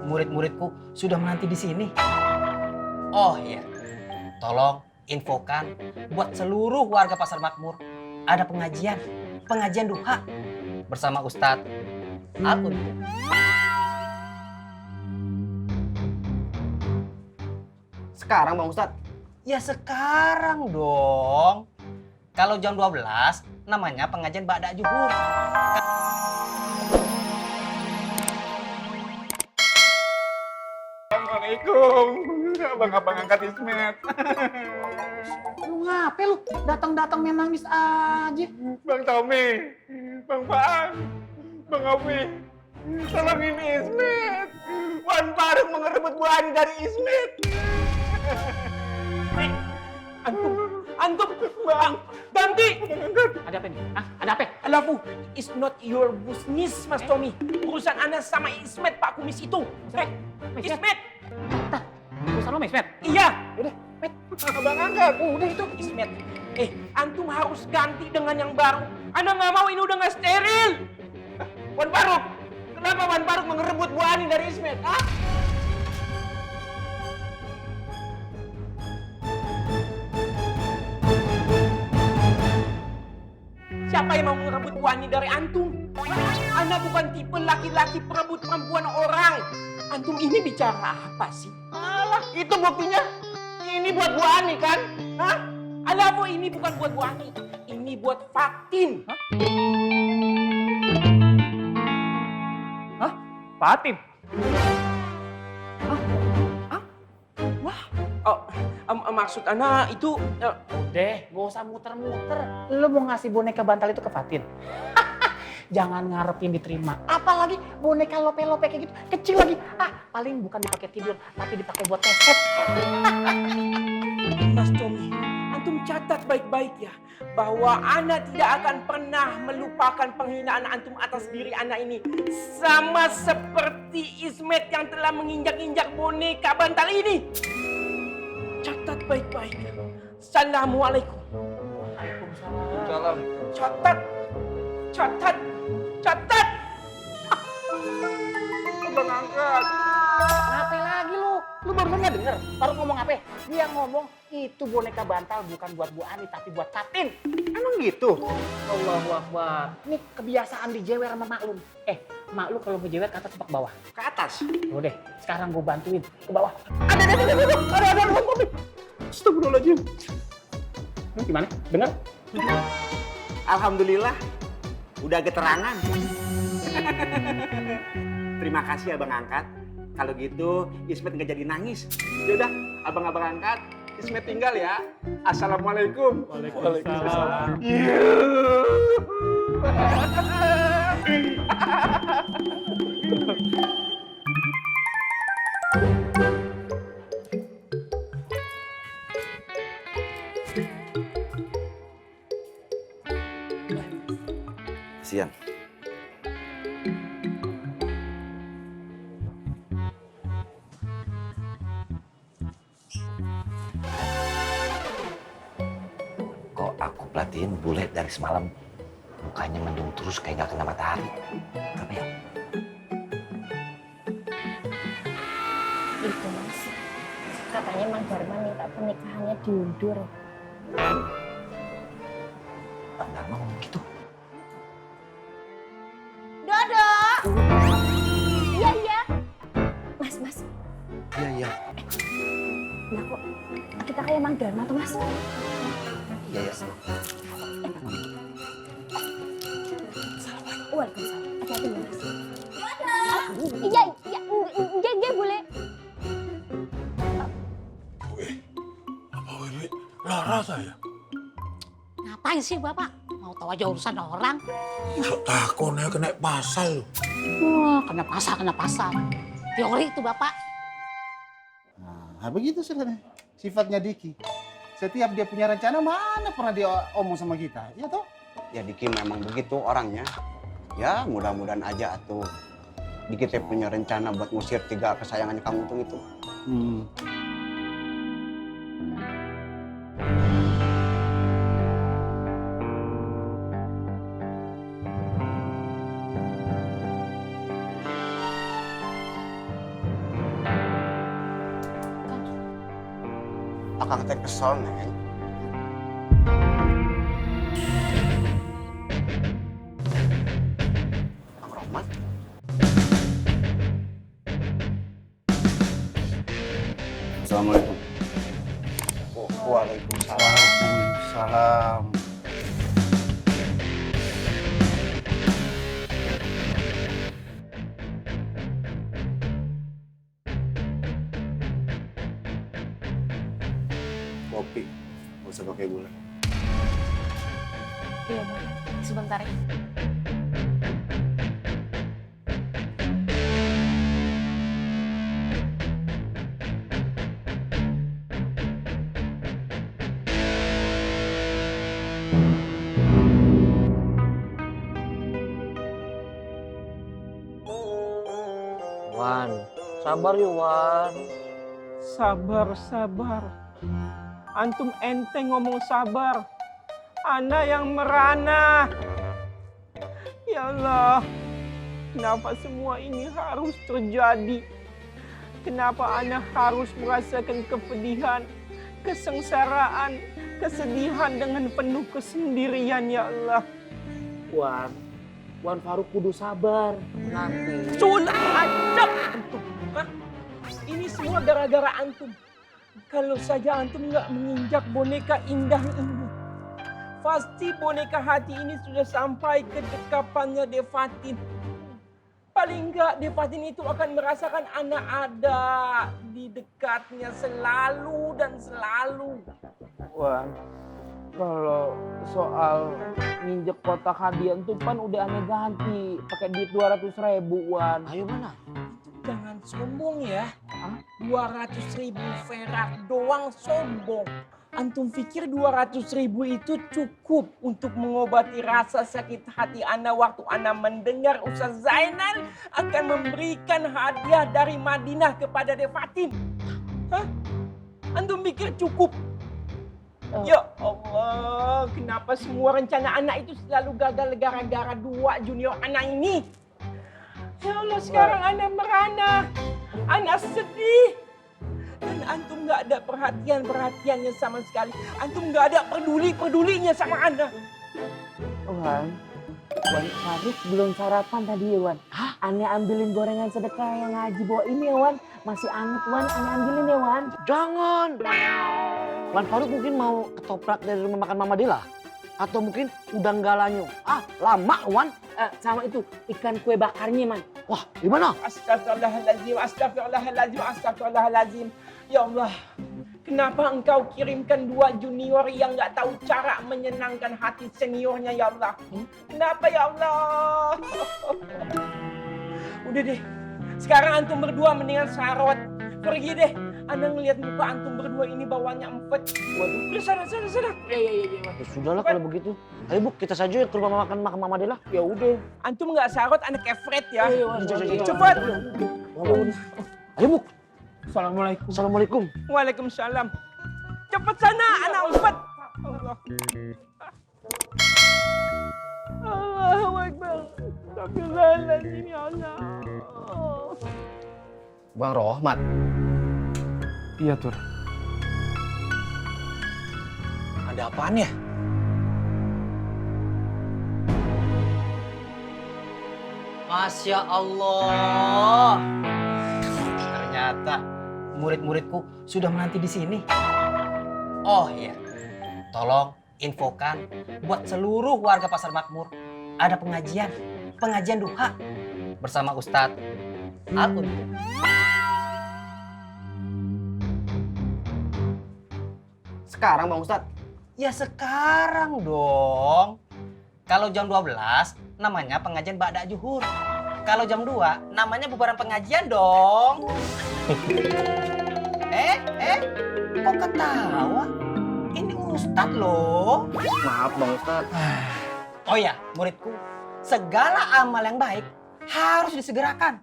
murid-muridku sudah menanti di sini. Oh iya, tolong infokan buat seluruh warga Pasar Makmur ada pengajian duha bersama Ustadz Alun. Sekarang Bang Ustadz? Ya sekarang dong. Kalau jam 12 namanya pengajian Ba'da Zuhur. Assalamualaikum, abang-abang angkat Ismet. Lu ngapain lu? Datang-datang main nangis aja. Bang Tommy, Bang Faang, Bang Ovi, tolongin Ismet. Wan Faruk mengerebut Bu Ani dari Ismet. Antum, Bang, ganti. Ada apa nih? Ada apa? Alafu, it's not your business, Mas Tommy. Urusan Anda sama Ismet, Pak Kumis itu. Ismet. Urusan lo, Ismet? Iya. Udah, Met. Abang angkat. Udah itu Ismet. Antum harus ganti dengan yang baru. Anda nggak mau, ini udah nggak steril. Wan Faruk, kenapa Wan Faruk mengerebut Bu Ani dari Ismet? Siapa yang mau merebut Bu Ani dari antum? Anda bukan tipe laki-laki perebut perempuan orang. Antum ini bicara apa sih? Alah, itu buktinya. Ini buat Bu Ani kan? Hah? Alafu, ini bukan buat Bu Ani. Ini buat Fatin. Hah? Fatin? Wah. Maksud Ana itu... Deh, gak usah muter-muter. Lu mau ngasih boneka bantal itu ke Fatin? Jangan ngarepin diterima. Apalagi boneka lope-lope kayak gitu. Kecil lagi. Paling bukan dipakai tidur, tapi dipakai buat teset. Mas Tommy, antum catat baik-baik ya. Bahwa Ana tidak akan pernah melupakan penghinaan antum atas diri Ana ini. Sama seperti Ismet yang telah menginjak-injak boneka bantal ini. Catat baik-baik. Assalamualaikum. Salam. Catat. Abang angkat. Ngapain lagi lu? Lu barusan gak denger? Baru ngomong apa? Dia ngomong itu boneka bantal bukan buat Bu Ani tapi buat Fatin. Emang gitu? Allahu Akbar. Ini kebiasaan dijewer sama mak lu. Mak lu kalau ngejewer ke atas apa ke bawah? Ke atas. Udah, sekarang gue bantuin ke bawah. Ada. Astagfirullahaladzim. Lu gimana? Dengar? Alhamdulillah, udah keterangan. Terima kasih abang angkat. Kalau gitu Ismet nggak jadi nangis. Yaudah, abang-abang angkat, Ismet tinggal ya. Assalamualaikum. Waalaikumsalam. Siang. Kok aku perhatiin bule dari semalam mukanya mendung terus kayak nggak kena matahari. Apa ya? Itu Mas, katanya Mang Darman minta pernikahannya diundur. Bang Dharma ngomong gitu. Dodo! Iya. Mas. Iya. Nah kok kita kayak Mang Darman tuh Mas? Iya. Waalaikumsalam. Hati-hati ya Mas. Iya, boleh. Apa ini Lara saya? Ngapain sih Bapak? Mau tahu aja urusan orang. Sok takonnya kena pasal. Wah, kena pasar. Teori itu Bapak. Nah, begitu sudah sifatnya Diki. Setiap dia punya rencana mana pernah dia omong sama kita, ya toh? Ya Diki memang begitu orangnya. Ya mudah-mudahan aja tuh. Diki teh punya rencana buat ngusir 3 kesayangannya Kang Untung itu. Akang teh kesel, Neng. Kang Rohmat? Assalamualaikum. Waalaikumsalam. Salam. Kopi. Gak usah pakai gula. Iya bang, sebentar ya. Wan, sabar yuk Wan. Sabar, sabar. Antum enteng ngomong sabar. Ana yang merana. Ya Allah, kenapa semua ini harus terjadi? Kenapa Ana harus merasakan kepedihan, kesengsaraan, kesedihan dengan penuh kesendirian, ya Allah. Wan Faruk kudu sabar. Nanti. Sulah ajak antum. Hah? Ini semua gara-gara antum. Kalau saja antum nggak menginjak boneka indah ini, pasti boneka hati ini sudah sampai ke dekapannya Devatin. Paling enggak Devatin itu akan merasakan anak ada di dekatnya selalu dan selalu. Wan, kalau soal nginjek kotak hadiah itu kan udah aneh ganti pakai duit 200.000, Wan. Ayo mana? Jangan sombong ya. 200.000 perak doang sombong. Antum pikir 200.000 itu cukup untuk mengobati rasa sakit hati Ana waktu Ana mendengar Ustaz Zainal akan memberikan hadiah dari Madinah kepada Devatin? Hah? Antum pikir cukup? Ya Allah, kenapa semua rencana Ana itu selalu gagal gara-gara 2 junior Ana ini? Ya Allah, sekarang Ana merana. Ana sedih. Dan antum gak ada perhatiannya sama sekali. Antum gak ada pedulinya sama Ana. Wan Faruk belum sarapan tadi ya, Wan. Aneh ambilin gorengan sedekah yang ngaji bawa ini ya, Wan. Masih anget, Wan. Aneh ambilin ya, Wan. Jangan. Wan Faruk mungkin mau ketoprak dari rumah makan Mama Dila. Atau mungkin udang galanyo. Lama Wan. Sama itu, ikan kue bakarnya, Man. Wah, gimana? Astagfirullahaladzim, astagfirullahaladzim, astagfirullahaladzim. Ya Allah, kenapa engkau kirimkan 2 junior yang gak tahu cara menyenangkan hati seniornya, ya Allah? Kenapa, ya Allah? Udah deh, sekarang antum berdua mendingan sarot. Pergi deh, Ana ngeliat muka antum berdua ini bawahnya empet. Waduh, udah sana. Iya. Ya sudahlah kalau begitu. Ayo Bu, kita saja ke rumah makan Mama Dila. Ya udah. Antum nggak sarot, anak kefret ya. Iya. Cepat. Ayo Bu. Assalamualaikum. Assalamualaikum. Waalaikumsalam. Cepat sana, anak empet. Allah. Allahu Akbar. Astagfirullahaladzim, ya Allah. Bang Rohmat. Iya, Tur. Ada apaan ya? Masya Allah. Ternyata murid-muridku sudah menanti di sini. Oh iya, tolong infokan buat seluruh warga Pasar Makmur. Ada pengajian duha bersama Ustadz Al-Qudus. Sekarang Bang Ustadz? Ya sekarang dong. Kalau jam 12 namanya pengajian Ba'da Zuhur. Kalau jam 2 namanya bubaran pengajian dong. Kok ketawa? Ini Ustadz loh. Maaf Bang Ustadz. Oh ya, muridku, segala amal yang baik harus disegerakan.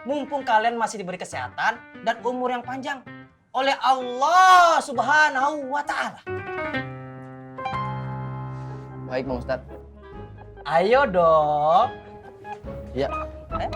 Mumpung kalian masih diberi kesehatan dan umur yang panjang oleh Allah Subhanahu wa Ta'ala. Baik Bang Ustadz. Ayo dong. Ya. Ayo.